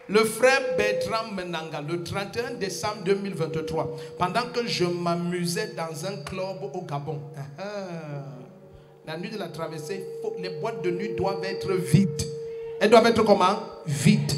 Le frère Bertrand Menanga, le 31 décembre 2023, pendant que je m'amusais dans un club au Gabon, la nuit de la traversée, les boîtes de nuit doivent être vides. Elles doivent être comment? Vides.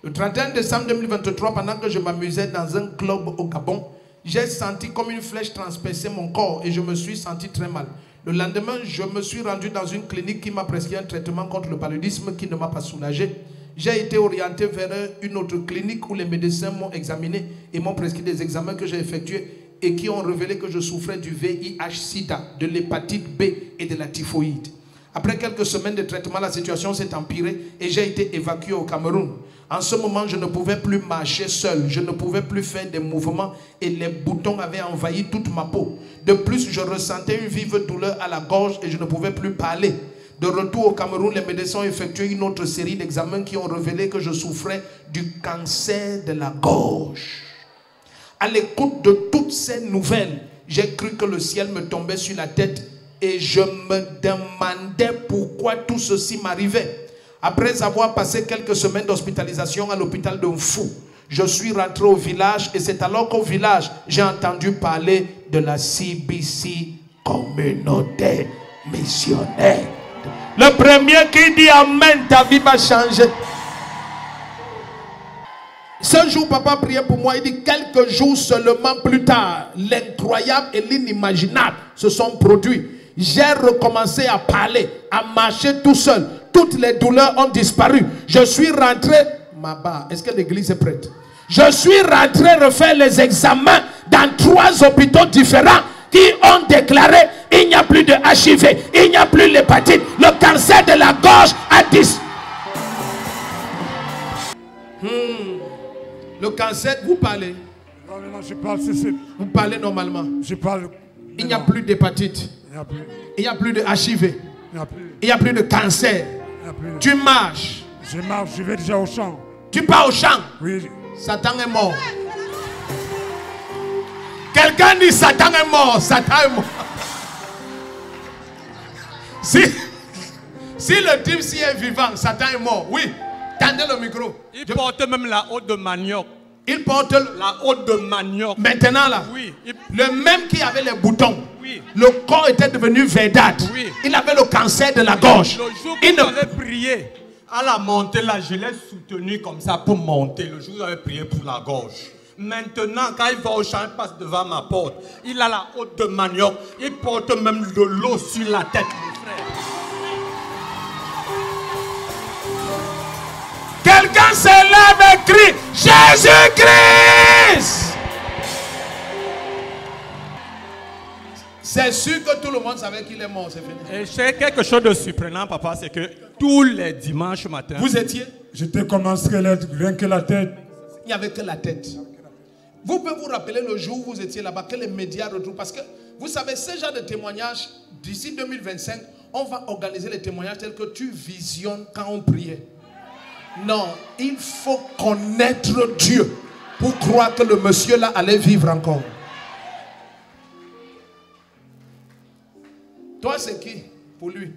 Le 31 décembre 2023, pendant que je m'amusais dans un club au Gabon, j'ai senti comme une flèche transpercer mon corps et je me suis senti très mal. Le lendemain, je me suis rendu dans une clinique qui m'a prescrit un traitement contre le paludisme qui ne m'a pas soulagé. J'ai été orienté vers une autre clinique où les médecins m'ont examiné et m'ont prescrit des examens que j'ai effectués et qui ont révélé que je souffrais du VIH-Sida, de l'hépatite B et de la typhoïde. Après quelques semaines de traitement, la situation s'est empirée et j'ai été évacué au Cameroun. En ce moment, je ne pouvais plus marcher seul, je ne pouvais plus faire des mouvements et les boutons avaient envahi toute ma peau. De plus, je ressentais une vive douleur à la gorge et je ne pouvais plus parler. De retour au Cameroun, les médecins ont effectué une autre série d'examens qui ont révélé que je souffrais du cancer de la gorge. À l'écoute de toutes ces nouvelles, j'ai cru que le ciel me tombait sur la tête et je me demandais pourquoi tout ceci m'arrivait. Après avoir passé quelques semaines d'hospitalisation à l'hôpital de Mfou, je suis rentré au village et c'est alors qu'au village, j'ai entendu parler de la CBC, communauté missionnaire. Le premier qui dit Amen, ta vie va changer. Ce jour, papa priait pour moi. Il dit quelques jours seulement plus tard, l'incroyable et l'inimaginable se sont produits. J'ai recommencé à parler, à marcher tout seul. Toutes les douleurs ont disparu. Je suis rentré. Maba, est-ce que l'église est prête? Je suis rentré refaire les examens dans 3 hôpitaux différents qui ont déclaré il n'y a plus de HIV, il n'y a plus l'hépatite, le cancer de la gorge a disparu. Le cancer, vous parlez? Non, je parle, c'est... Vous parlez normalement? Je parle... Il n'y a plus d'hépatite. Il n'y a plus de HIV. Il n'y a plus de cancer. Tu marches. Je marche, je vais déjà au champ. Tu pars au champ? Oui. Satan est mort. Quelqu'un dit Satan est mort. Satan est mort. Si le type si est vivant, Satan est mort. Oui. Tendez le micro. Il porte même la haute de manioc. Il porte la haute de manioc. Maintenant là. Oui. Le même qui avait les boutons. Oui. Le corps était devenu verdâtre. Oui. Il avait le cancer de la gorge. Le jour que vous avez prié à la montée là, je l'ai soutenu comme ça pour monter. Le jour où vous avez prié pour la gorge. Maintenant, quand il va au champ, il passe devant ma porte. Il a la haute de manioc. Il porte même de l'eau sur la tête, mon frère. Quelqu'un se lève et crie Jésus-Christ. C'est sûr que tout le monde savait qu'il est mort, c'est fini. Et c'est quelque chose de surprenant, papa, c'est que tous les dimanches matin... Vous étiez? J'étais comme un squelette, rien que la tête. Il n'y avait que la tête. Vous pouvez vous rappeler le jour où vous étiez là-bas, que les médias retrouvent. Parce que vous savez, ce genre de témoignages, d'ici 2025, on va organiser les témoignages tels que tu visionnes quand on priait. Non, il faut connaître Dieu pour croire que le monsieur là allait vivre encore. Toi, c'est qui pour lui?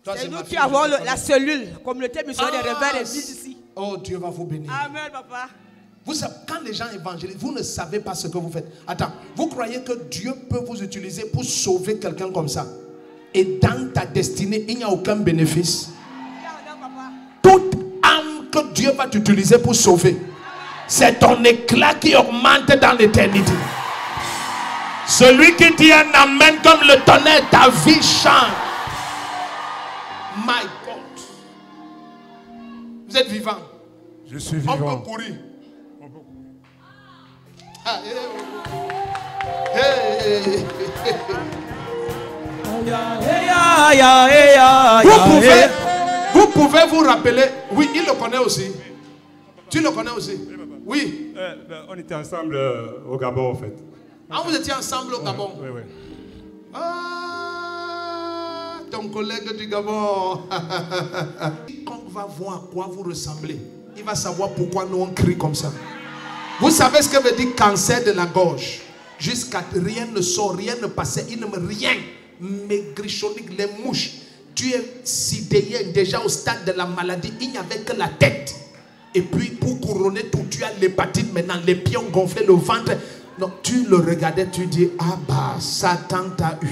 C'est nous qui avons la cellule, communauté missionnaire des Réveils ici. Oh, Dieu va vous bénir. Amen, papa. Vous savez, quand les gens évangélisent, vous ne savez pas ce que vous faites. Attends, vous croyez que Dieu peut vous utiliser pour sauver quelqu'un comme ça? Et dans ta destinée, il n'y a aucun bénéfice. Toute âme que Dieu va t'utiliser pour sauver, c'est ton éclat qui augmente dans l'éternité. Celui qui dit un amen comme le tonnerre, ta vie change. My God. Vous êtes vivant. Je suis vivant. On peut courir. Ah, hey. Vous pouvez vous rappeler. Oui, il le connaît aussi. Tu le connais aussi? Oui. On était ensemble au Gabon en fait. Ah, vous étiez ensemble au Gabon? Oui, oui. Ah, ton collègue du Gabon. Quand on va voir à quoi vous ressemblez, il va savoir pourquoi nous on crie comme ça. Vous savez ce que veut dire cancer de la gorge? Jusqu'à rien ne sort, rien ne passait, il ne me rien. Maigrichonique, les mouches. Tu es sidéré déjà au stade de la maladie. Il n'y avait que la tête. Et puis, pour couronner tout, tu as l'hépatite maintenant, les pieds ont gonflé, le ventre. Non, tu le regardais, tu dis, ah bah, Satan t'a eu.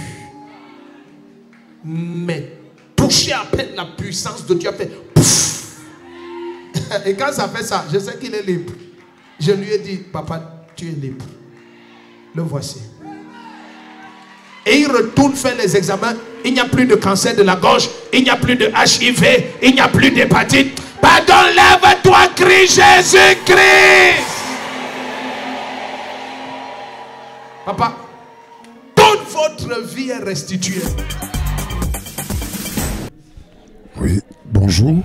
Mais toucher à peine la puissance de Dieu, fait pouf. Et quand ça fait ça, je sais qu'il est libre. Je lui ai dit, papa, tu es libre. Le voici. Et il retourne faire les examens. Il n'y a plus de cancer de la gorge. Il n'y a plus de HIV. Il n'y a plus d'hépatite. Pardon, lève-toi, crie Jésus-Christ. Papa, toute votre vie est restituée. Oui, bonjour.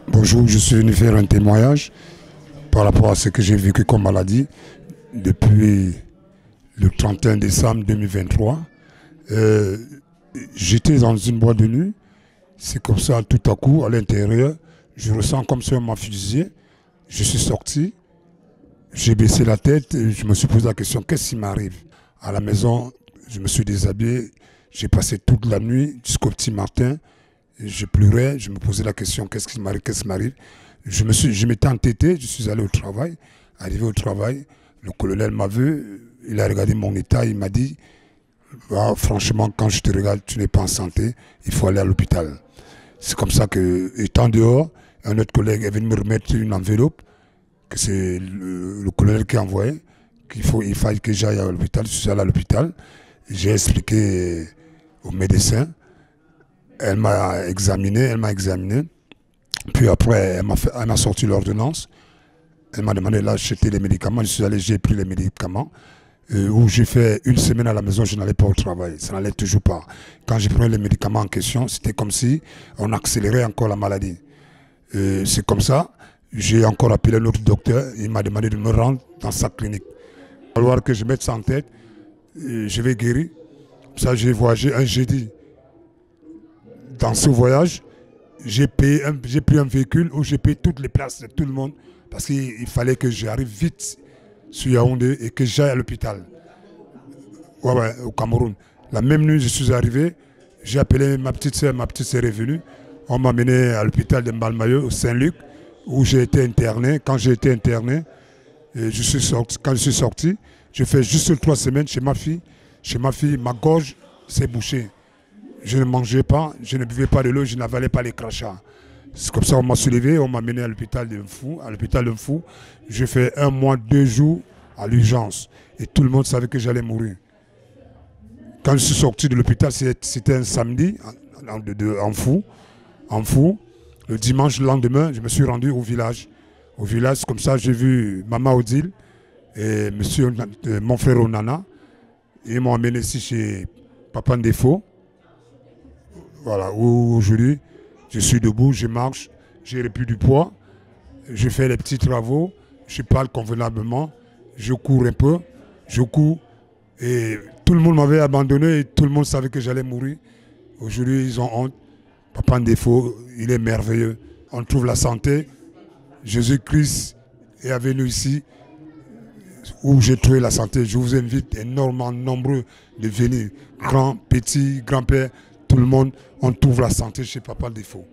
Bonjour, je suis venu faire un témoignage par rapport à ce que j'ai vécu comme maladie depuis le 31 décembre 2023. J'étais dans une boîte de nuit. C'est comme ça, tout à coup, à l'intérieur, je ressens comme si on m'a fusillé. Je suis sorti, j'ai baissé la tête et je me suis posé la question, qu'est-ce qui m'arrive? À la maison, je me suis déshabillé, j'ai passé toute la nuit jusqu'au petit matin. Je pleurais, je me posais la question, qu'est-ce qui m'arrive? Je m'étais entêté, je suis allé au travail. Arrivé au travail, le colonel m'a vu, il a regardé mon état, il m'a dit, ah, franchement, quand je te regarde, tu n'es pas en santé, il faut aller à l'hôpital. C'est comme ça que, étant dehors, un autre collègue est venu me remettre une enveloppe, que c'est le colonel qui a envoyé, il fallait que j'aille à l'hôpital. Je suis allé à l'hôpital, j'ai expliqué au médecin, elle m'a examiné, puis après, elle m'a sorti l'ordonnance, elle m'a demandé d'acheter les médicaments, je suis allé, j'ai pris les médicaments, où j'ai fait une semaine à la maison, je n'allais pas au travail, ça n'allait toujours pas. Quand j'ai pris les médicaments en question, c'était comme si on accélérait encore la maladie. C'est comme ça, j'ai encore appelé l'autre docteur, il m'a demandé de me rendre dans sa clinique. Il va falloir que je mette ça en tête, je vais guérir. Ça, j'ai voyagé un jeudi. Dans ce voyage, j'ai pris un véhicule où j'ai payé toutes les places de tout le monde parce qu'il fallait que j'arrive vite sur Yaoundé et que j'aille à l'hôpital. Ouais, au Cameroun. La même nuit, je suis arrivé, j'ai appelé ma petite soeur est venue. On m'a mené à l'hôpital de Mbalmayo, au Saint-Luc, où j'ai été interné. Quand j'ai été interné, quand je suis sorti, j'ai fait juste 3 semaines chez ma fille. Chez ma fille, ma gorge s'est bouchée. Je ne mangeais pas, je ne buvais pas de l'eau, je n'avalais pas les crachats. C'est comme ça qu'on m'a soulevé, on m'a mené à l'hôpital de Mfou. J'ai fait 1 mois, 2 jours à l'urgence. Et tout le monde savait que j'allais mourir. Quand je suis sorti de l'hôpital, c'était un samedi, en Mfou. Le dimanche, le lendemain, je me suis rendu au village. Au village, comme ça, j'ai vu Maman Odile et mon frère Onana. Ils m'ont amené ici chez Papa Ndefo. Voilà, où aujourd'hui, je suis debout, je marche, j'ai repris du poids, je fais les petits travaux, je parle convenablement, je cours un peu, et tout le monde m'avait abandonné et tout le monde savait que j'allais mourir. Aujourd'hui, ils ont honte. Papa Ndefo, il est merveilleux. On trouve la santé. Jésus-Christ est venu ici où j'ai trouvé la santé. Je vous invite énormément nombreux de venir. Grands, petits, grands-pères, tout le monde, on trouve la santé chez Papa Ndefo.